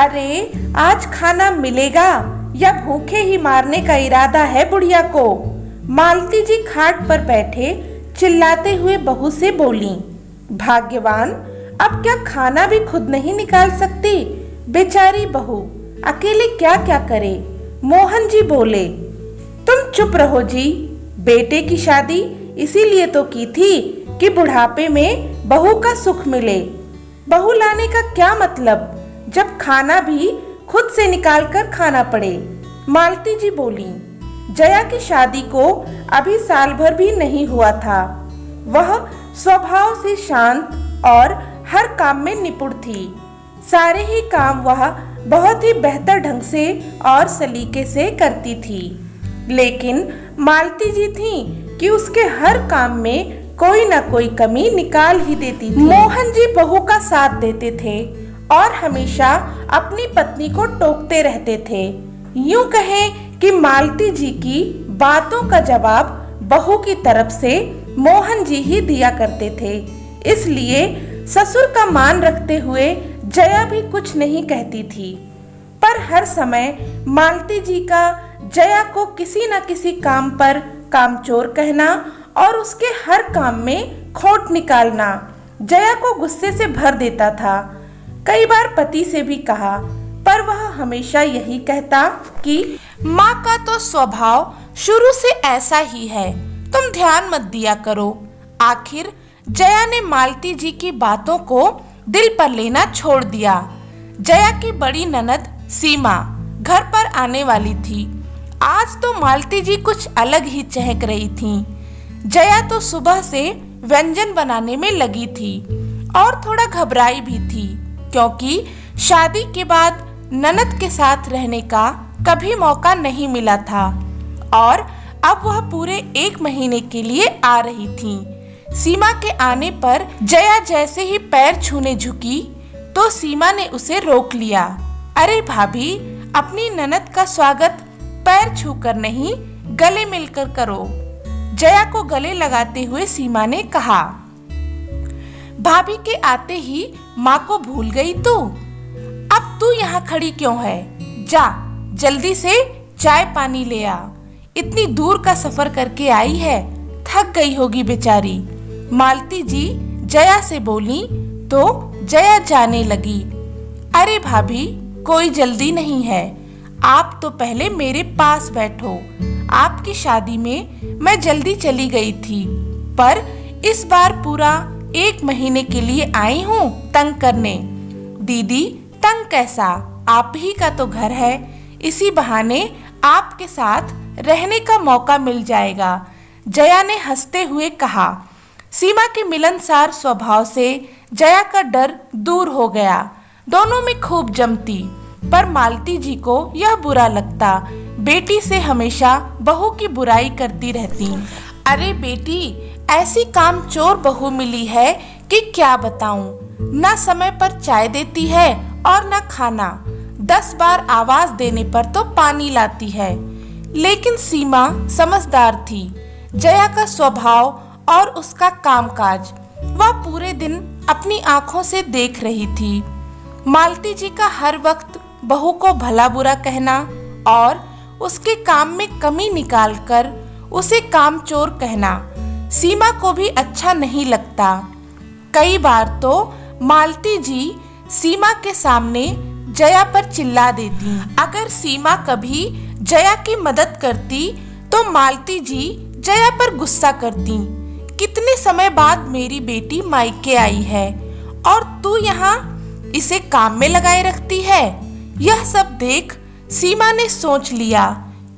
अरे आज खाना मिलेगा या भूखे ही मारने का इरादा है बुढ़िया को। मालती जी खाट पर बैठे चिल्लाते हुए बहू से बोली, भाग्यवान, अब क्या खाना भी खुद नहीं निकाल सकती। बेचारी बहू अकेले क्या क्या करे। मोहन जी बोले, तुम चुप रहो जी, बेटे की शादी इसीलिए तो की थी कि बुढ़ापे में बहू का सुख मिले। बहू लाने का क्या मतलब जब खाना भी खुद से निकाल कर खाना पड़े। मालती जी बोली, जया की शादी को अभी साल भर भी नहीं हुआ था। वह स्वभाव से शांत और हर काम में निपुण थी। सारे ही काम वह बहुत ही बेहतर ढंग से और सलीके से करती थी। लेकिन मालती जी थी कि उसके हर काम में कोई न कोई कमी निकाल ही देती थी। मोहन जी बहू का साथ देते थे और हमेशा अपनी पत्नी को टोकते रहते थे। यूं कहें कि मालती जी की बातों का जवाब बहू की तरफ से मोहन जी ही दिया करते थे। इसलिए ससुर का मान रखते हुए जया भी कुछ नहीं कहती थी। पर हर समय मालती जी का जया को किसी न किसी काम पर कामचोर कहना और उसके हर काम में खोट निकालना जया को गुस्से से भर देता था। कई बार पति से भी कहा, पर वह हमेशा यही कहता कि माँ का तो स्वभाव शुरू से ऐसा ही है, तुम ध्यान मत दिया करो। आखिर जया ने मालती जी की बातों को दिल पर लेना छोड़ दिया। जया की बड़ी ननद सीमा घर पर आने वाली थी। आज तो मालती जी कुछ अलग ही चहक रही थीं। जया तो सुबह से व्यंजन बनाने में लगी थी और थोड़ा घबराई भी थी, क्योंकि शादी के बाद ननद के साथ रहने का कभी मौका नहीं मिला था और अब वह पूरे 1 महीने के लिए आ रही थी। सीमा के आने पर जया जैसे ही पैर छूने झुकी तो सीमा ने उसे रोक लिया। अरे भाभी, अपनी ननद का स्वागत पैर छूकर नहीं, गले मिलकर करो। जया को गले लगाते हुए सीमा ने कहा। भाभी के आते ही माँ को भूल गई तू? अब तू यहाँ खड़ी क्यों है? जा जल्दी से चाय पानी ले आ। इतनी दूर का सफर करके आई है, थक गई होगी बेचारी। मालती जी जया से बोली तो जया जाने लगी। अरे भाभी, कोई जल्दी नहीं है, आप तो पहले मेरे पास बैठो। आपकी शादी में मैं जल्दी चली गई थी, पर इस बार पूरा 1 महीने के लिए आई हूँ तंग करने। दीदी, तंग कैसा, आप ही का तो घर है, इसी बहाने आपके साथ रहने का मौका मिल जाएगा। जया ने हंसते हुए कहा। सीमा के मिलनसार स्वभाव से जया का डर दूर हो गया। दोनों में खूब जमती, पर मालती जी को यह बुरा लगता। बेटी से हमेशा बहू की बुराई करती रहती। अरे बेटी, ऐसी कामचोर बहू मिली है कि क्या बताऊं। ना समय पर चाय देती है और ना खाना। 10 बार आवाज देने पर तो पानी लाती है। लेकिन सीमा समझदार थी। जया का स्वभाव और उसका कामकाज वह पूरे दिन अपनी आंखों से देख रही थी। मालती जी का हर वक्त बहू को भला बुरा कहना और उसके काम में कमी निकालकर उसे कामचोर कहना सीमा को भी अच्छा नहीं लगता। कई बार तो मालती जी सीमा के सामने जया पर चिल्ला देती। अगर सीमा कभी जया की मदद करती तो मालती जी जया पर गुस्सा करती। कितने समय बाद मेरी बेटी मायके आई है और तू यहाँ इसे काम में लगाए रखती है। यह सब देख सीमा ने सोच लिया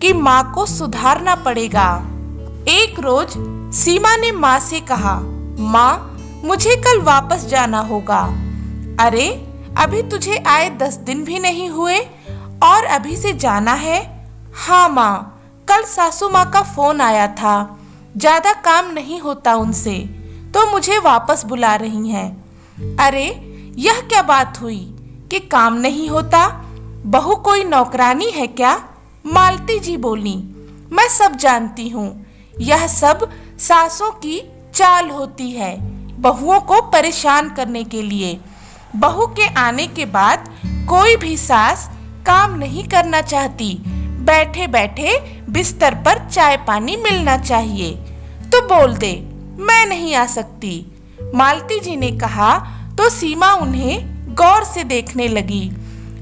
कि माँ को सुधारना पड़ेगा। एक रोज सीमा ने माँ से कहा, माँ, मुझे कल वापस जाना होगा। अरे, अभी तुझे आए 10 दिन भी नहीं हुए और अभी से जाना है? हाँ माँ, कल सासू माँ का फोन आया था, ज्यादा काम नहीं होता उनसे, तो मुझे वापस बुला रही हैं। अरे, यह क्या बात हुई कि काम नहीं होता? बहू कोई नौकरानी है क्या? मालती जी बोली। मैं सब जानती हूँ, यह सब सासों की चाल होती है बहुओं को परेशान करने के लिए। बहू के आने के बाद कोई भी सास काम नहीं करना चाहती, बैठे बैठे बिस्तर पर चाय पानी मिलना चाहिए। तो बोल दे मैं नहीं आ सकती। मालती जी ने कहा तो सीमा उन्हें गौर से देखने लगी।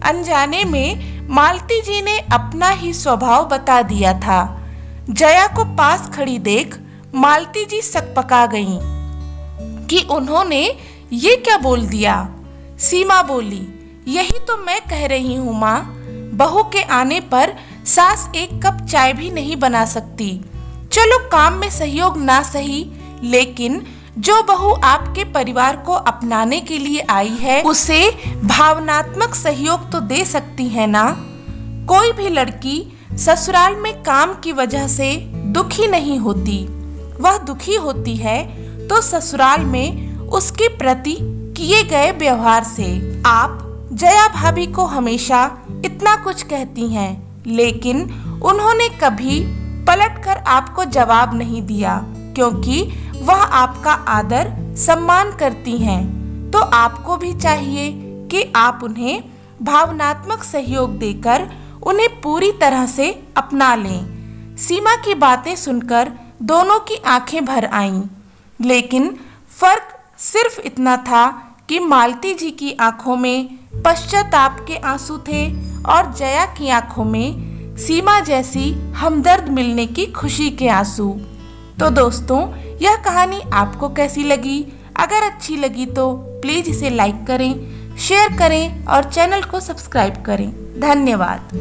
अनजाने में मालती जी ने अपना ही स्वभाव बता दिया था। जया को पास खड़ी देख मालती जी सकपका गईं कि उन्होंने ये क्या बोल दिया। सीमा बोली, यही तो मैं कह रही हूँ माँ, बहू के आने पर सास एक कप चाय भी नहीं बना सकती। चलो काम में सहयोग ना सही, लेकिन जो बहू आपके परिवार को अपनाने के लिए आई है उसे भावनात्मक सहयोग तो दे सकती है ना। कोई भी लड़की ससुराल में काम की वजह से दुखी नहीं होती, वह दुखी होती है तो ससुराल में उसके प्रति किए गए व्यवहार से। आप जया भाभी को हमेशा इतना कुछ कहती हैं, लेकिन उन्होंने कभी पलटकर आपको जवाब नहीं दिया, क्योंकि वह आपका आदर सम्मान करती हैं। तो आपको भी चाहिए कि आप उन्हें भावनात्मक सहयोग देकर उन्हें पूरी तरह से अपना लें। सीमा की बातें सुनकर दोनों की आंखें भर आईं, लेकिन फर्क सिर्फ इतना था कि मालती जी की आंखों में पश्चाताप के आंसू थे और जया की आंखों में सीमा जैसी हमदर्द मिलने की खुशी के आंसू। तो दोस्तों, यह कहानी आपको कैसी लगी? अगर अच्छी लगी तो प्लीज़ इसे लाइक करें, शेयर करें और चैनल को सब्सक्राइब करें। धन्यवाद।